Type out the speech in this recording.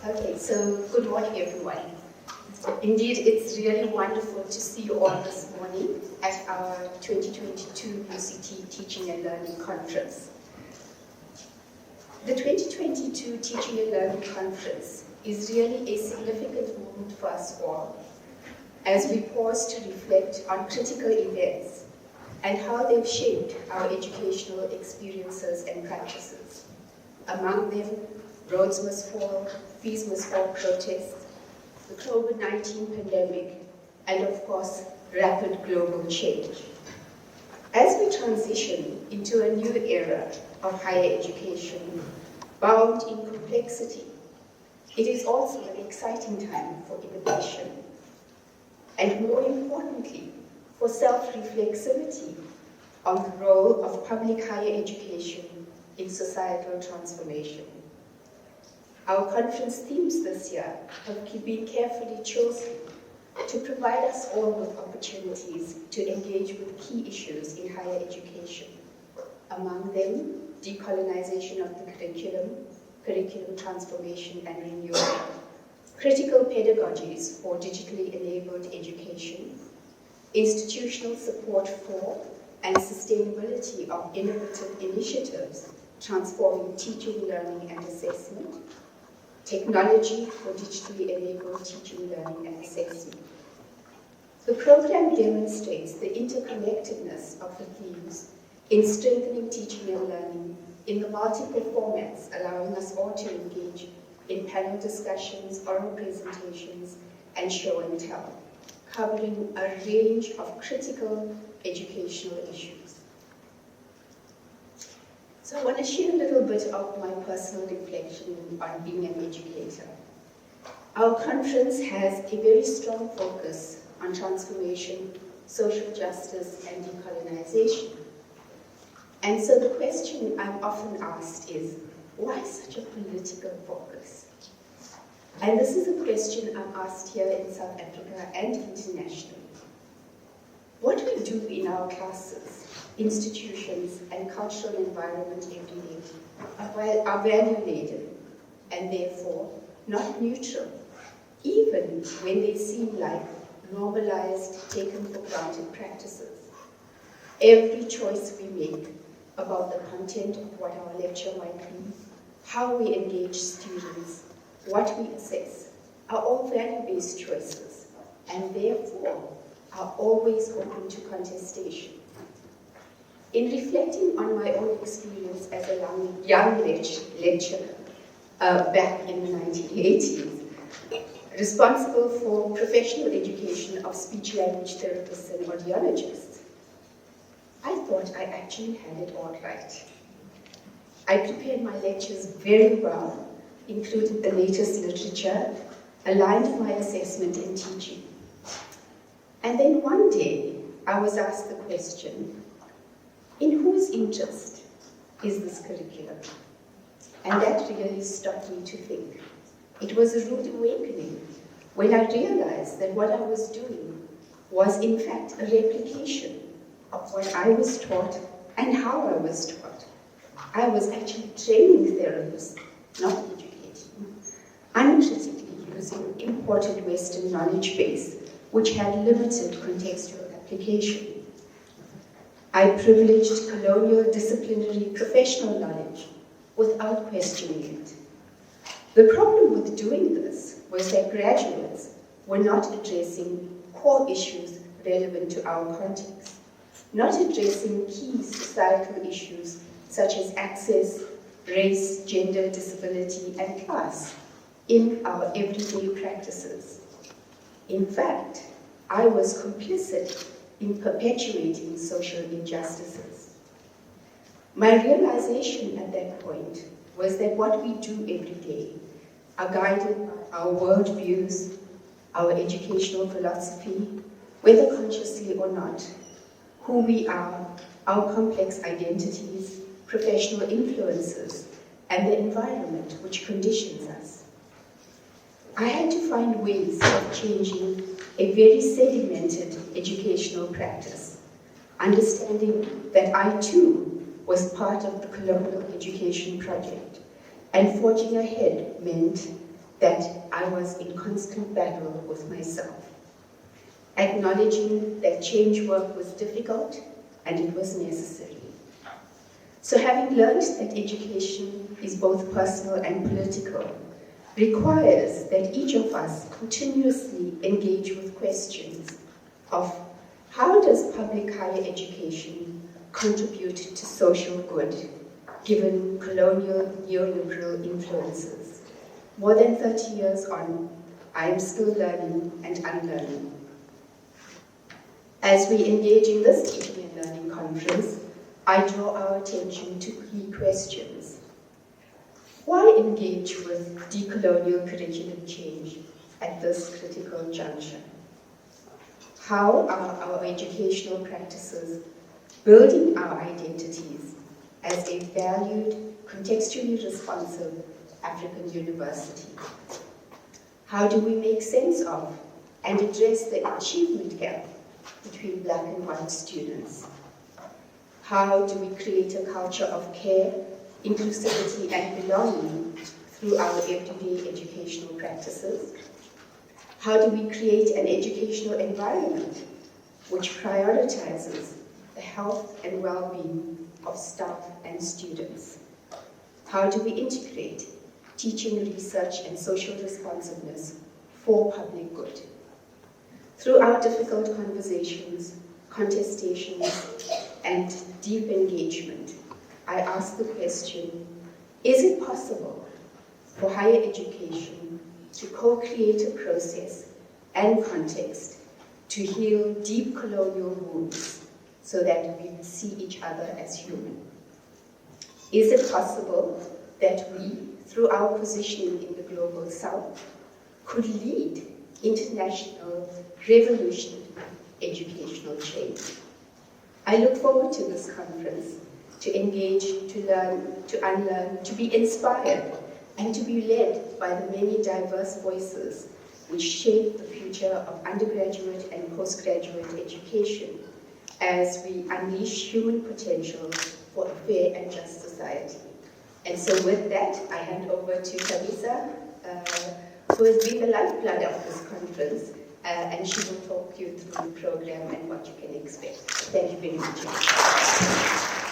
Okay, so good morning, everyone. Indeed, it's really wonderful to see you all this morning at our 2022 UCT Teaching and Learning Conference. The 2022 Teaching and Learning Conference is really a significant moment for us all as we pause to reflect on critical events and how they've shaped our educational experiences and practices. Among them, roads must fall, fees must fall protests, the COVID-19 pandemic, and of course, rapid global change. As we transition into a new era of higher education, bound in complexity, it is also an exciting time for innovation, and more importantly, for self-reflexivity on the role of public higher education in societal transformation. Our conference themes this year have been carefully chosen to provide us all with opportunities to engage with key issues in higher education. Among them, decolonization of the curriculum transformation and renewal, critical pedagogies for digitally enabled education, institutional support for and sustainability of innovative initiatives transforming teaching, learning, and assessment, technology for digitally enabled teaching, learning, and assessment. The program demonstrates the interconnectedness of the themes in strengthening teaching and learning in the multiple formats, allowing us all to engage in panel discussions, oral presentations, and show and tell, covering a range of critical educational issues. So I want to share a little bit of my personal reflection on being an educator. Our conference has a very strong focus on transformation, social justice, and decolonization. And so the question I'm often asked is, why such a political focus? And this is a question I'm asked here in South Africa and internationally. What we do in our classes, institutions, and cultural environment every day are value-laden and therefore not neutral, even when they seem like normalized, taken for granted practices. Every choice we make about the content of what our lecture might be, how we engage students, what we assess, are all value-based choices, and therefore are always open to contestation. In reflecting on my own experience as a young lecturer back in the 1980s, responsible for professional education of speech-language therapists and audiologists, I thought I actually had it all right. I prepared my lectures very well, included the latest literature, aligned my assessment and teaching. And then one day, I was asked the question, in whose interest is this curriculum? And that really stopped me to think. It was a rude awakening when I realized that what I was doing was in fact a replication of what I was taught and how I was taught. I was actually training therapists, not educating, uncritically using imported Western knowledge base, which had limited contextual application. I privileged colonial disciplinary professional knowledge without questioning it. The problem with doing this was that graduates were not addressing core issues relevant to our context, not addressing key societal issues such as access, race, gender, disability, and class in our everyday practices. In fact, I was complicit in perpetuating social injustices. My realization at that point was that what we do every day are guided by our worldviews, our educational philosophy, whether consciously or not, who we are, our complex identities, professional influences, and the environment which conditions us. I had to find ways of changing a very sedimented educational practice, understanding that I too was part of the colonial education project, and forging ahead meant that I was in constant battle with myself, acknowledging that change work was difficult and it was necessary. So having learned that education is both personal and political, requires that each of us continuously engage with questions of how does public higher education contribute to social good, given colonial neoliberal influences. More than 30 years on, I am still learning and unlearning. As we engage in this Teaching and Learning Conference, I draw our attention to key questions. Why engage with decolonial curriculum change at this critical juncture? How are our educational practices building our identities as a valued, contextually responsive African university? How do we make sense of and address the achievement gap between Black and white students? How do we create a culture of care, inclusivity, and belonging through our everyday educational practices? How do we create an educational environment which prioritizes the health and well-being of staff and students? How do we integrate teaching, research, and social responsiveness for public good? Through our difficult conversations, contestations, and deep engagement, I ask the question, is it possible for higher education to co-create a process and context to heal deep colonial wounds so that we see each other as human? Is it possible that we, through our positioning in the global south, could lead international revolutionary educational change? I look forward to this conference, to engage, to learn, to unlearn, to be inspired, and to be led by the many diverse voices which shape the future of undergraduate and postgraduate education as we unleash human potential for a fair and just society. And so with that, I hand over to Tabisa, who has been the lifeblood of this conference, and she will talk you through the program and what you can expect. Thank you very much.